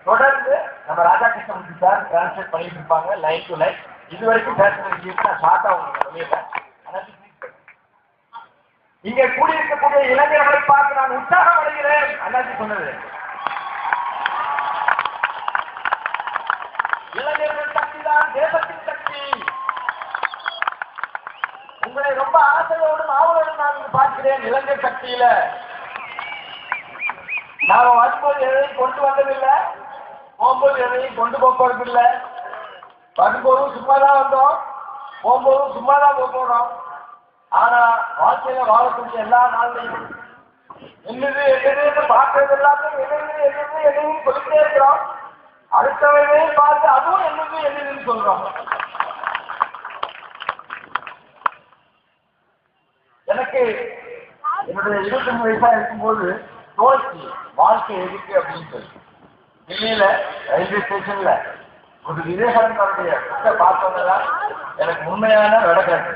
தொடர்ந்து நம்ம Radhakrishnan sir translate பண்ணிட்டு இருப்பாங்க லைன் டு லைன். இது வரைக்கும் பேசுற விஷயத்தை நான் ஷார்ட்டா உங்களுக்கு சொல்லிடுறேன். இங்கே கூடியிருக்கக்கூடிய இளைஞர்களை பார்த்து நான் உற்சாகம் அடைகிறேன். அண்ணாச்சி சொன்னது இளைஞர்கள் சக்தி தான் தேசத்தின் சக்தி. உங்களை ரொம்ப ஆசையோடும் ஆவலோடும் நான் பார்க்கிறேன். இளைஞர் சக்தியில நாம வரும்போது எதையும் கொண்டு வந்ததில்லை, போகும்போது எதையும் கொண்டு போறதில்லை. வரும்போதும் சும்மாதான் வந்தோம், போகும்போதும் சும்மாதான் போறோம். ஆனா வாழ்க்கையில வாழக்கூடிய எல்லா நாள்லையும் என்னது என்னது பார்க்கறது எல்லாத்தையும் என்னன்னு சொல்லிட்டே இருக்கிறோம். அடுத்தவரையும் பார்த்து அதுவும் என்னதுன்னு சொல்றோம். எனக்கு என்னுடைய 25 வயசா இருக்கும்போது தோல்வி வாழ்க்கை எதுக்கு அப்படின்னு சொல்லி டெல்லியில ரயில்வே ஸ்டேஷன்ல ஒரு விவேகானந்தருடைய புக்கை பார்த்தோம்னா எனக்கு உண்மையான விடக்காட்டு.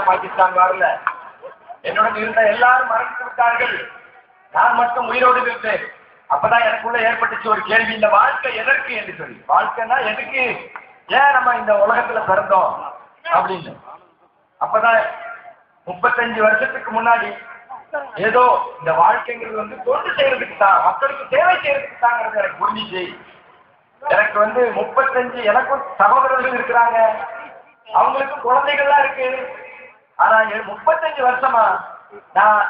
பாகிஸ்தான் வரல, என்னுடன் இருந்த எல்லாரும் மறைத்து விட்டார்கள், நான் மட்டும் உயிரோடு இருந்தேன். அப்பதான் எனக்குள்ள ஏற்பட்டுச்சு ஒரு கேள்வி, இந்த வாழ்க்கை எதற்கு என்று சொல்லி. வாழ்க்கைன்னா எதுக்கு, ஏன் நம்ம இந்த உலகத்துல பிறந்தோம் அப்படின்னு. அப்பதான் 35 வருஷத்துக்கு முன்னாடி ஏதோ இந்த வாழ்க்கைங்கிறது வந்து தொண்டு செய்யறதுக்கு தான், மக்களுக்கு சேவை செய்யறதுக்கு தாங்கிறது எனக்கு புரிஞ்சிச்சு. எனக்கு வந்து 35, எனக்கும் சகோதரர்கள் இருக்கிறாங்க, அவங்களுக்கும் குழந்தைகள்லாம் இருக்கு. ஆனா 35 வருஷமா நான்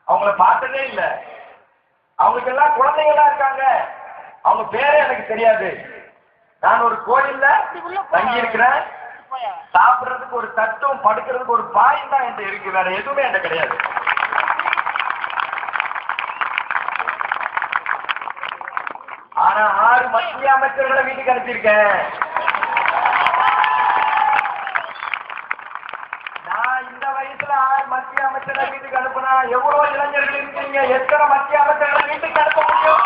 அவங்கள பார்த்ததே இல்லை. அவங்களுக்கு எல்லாம் குழந்தைகள்லாம் இருக்காங்க, அவங்க பேரே எனக்கு தெரியாது. நான் ஒரு கோயில்ல தங்கி இருக்கிறேன், சாப்பிடுறதுக்கு ஒரு தட்டும் படுக்கிறதுக்கு ஒரு பாயும் தான் என்கிட்ட இருக்கு, வேற எதுவுமே என்கிட்ட கிடையாது. ஆனா 6 மத்திய அமைச்சர்களை வீட்டுக்கு அனுப்பியிருக்கேன். நான் இந்த வயசுல 6 மத்திய அமைச்சர்களை வீட்டுக்கு அனுப்புனா எவ்வளவு இளைஞர்கள் இருக்கீங்க, எத்தனை மத்திய அமைச்சர்களை வீட்டுக்கு அனுப்ப முடியும்?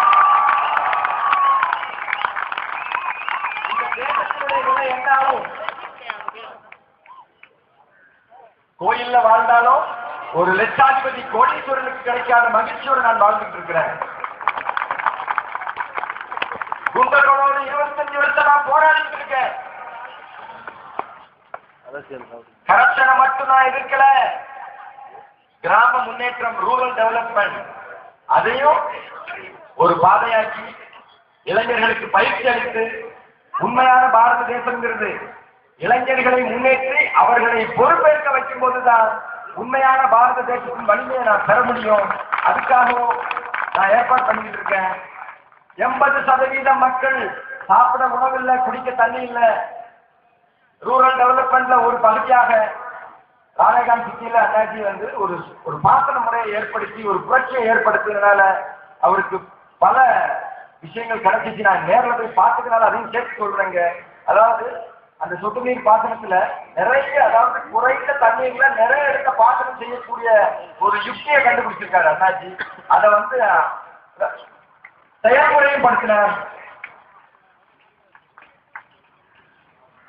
இந்த தேசத்தினுடைய நிலை என்னாலும் கோயில்ல வாழ்ந்தாலும் ஒரு லட்சாதிபதி கோடீஸ்வரனுக்கு கிடைக்காத மகிழ்ச்சியோடு நான் வாழ்ந்துட்டு இருக்கிறேன். குண்டர்களோடு 25 வருஷமா போராடிட்டு இருக்கேன். கரப்ஷனை மட்டும் நான் எதிர்க்கல, கிராம முன்னேற்றம், ரூரல் டெவலப்மெண்ட், அதையும் ஒரு பாதையாக்கி இளைஞர்களுக்கு பயிற்சி அளித்து, உண்மையான பாரத தேசம்ங்கிறது இளைஞர்களை முன்னேற்றி அவர்களை பொறுப்பேற்க வைக்கும் போதுதான் உண்மையான பாரத தேசத்தின் வலிமையை நான் பெற முடியும். அதுக்காகவும் நான் ஏற்பாடு பண்ணிட்டு இருக்கேன். 80% மக்கள் சாப்பிட உணவில்லை, குடிக்க தண்ணி இல்லை. ரூரல் டெவலப்மெண்ட்ல ஒரு பகுதியாக ராணேகான் சிட்டியில அண்ணாஜி வந்து ஒரு பாசன முறையை ஏற்படுத்தி ஒரு புரட்சியை ஏற்படுத்தினால அவருக்கு பல விஷயங்கள் கிடைச்சிச்சு. நான் நேரில் போய் பார்த்துக்கனால அதையும் சேர்த்து சொல்றேங்க. அதாவது அந்த சொட்டு நீர் பாசனத்துல நிறைய, அதாவது குறைந்த தண்ணீர்ல நிறைய இடத்த பாசனம் செய்யக்கூடிய ஒரு யுக்தியை கண்டுபிடிச்சிருக்காரு அண்ணாஜி. அதை வந்து செயல்முறையும் படுத்தினார்.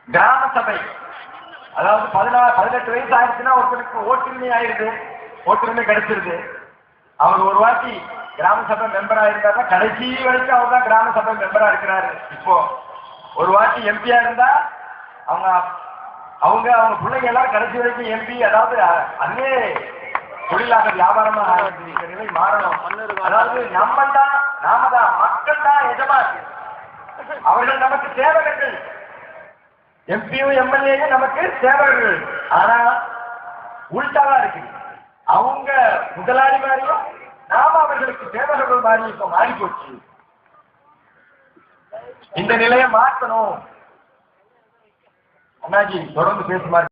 கிராம சபை, அதாவது 18 வயசு ஆயிடுச்சுன்னா ஒருத்தருக்கு ஓட்டுரிமை ஆயிடுது, ஓட்டுரிமை கிடைச்சிருது. அவர் ஒரு வாட்டி கிராம சபை மெம்பரா இருந்தாருன்னா கடைசி வரைக்கும் அவர் தான் கிராம சபை மெம்பரா இருக்கிறாரு. இப்போ ஒரு வாட்டி எம்பியா இருந்தா அவங்க பிள்ளைங்க எல்லாம் கடைசி வரைக்கும் எம்பி, அதாவது அதே தொழிலாக வியாபாரமா இந்த நிலை மாறணும். அதாவது நாம தான் மக்கள் தான் எஜமான், அவர்கள் நமக்கு சேவகர்கள். எம்பியும் எம்எல்ஏயும் நமக்கு சேவகர்கள். ஆனா உள்டாவா இருக்கு, அவங்க முதலாளி மாதிரியும் நாம அவர்களுக்கு சேவகர்கள் மாதிரி இப்ப மாறி போச்சு. இந்த நிலையை மாற்றணும். அண்ணாஜி தொடர்ந்து பேசுமாறு.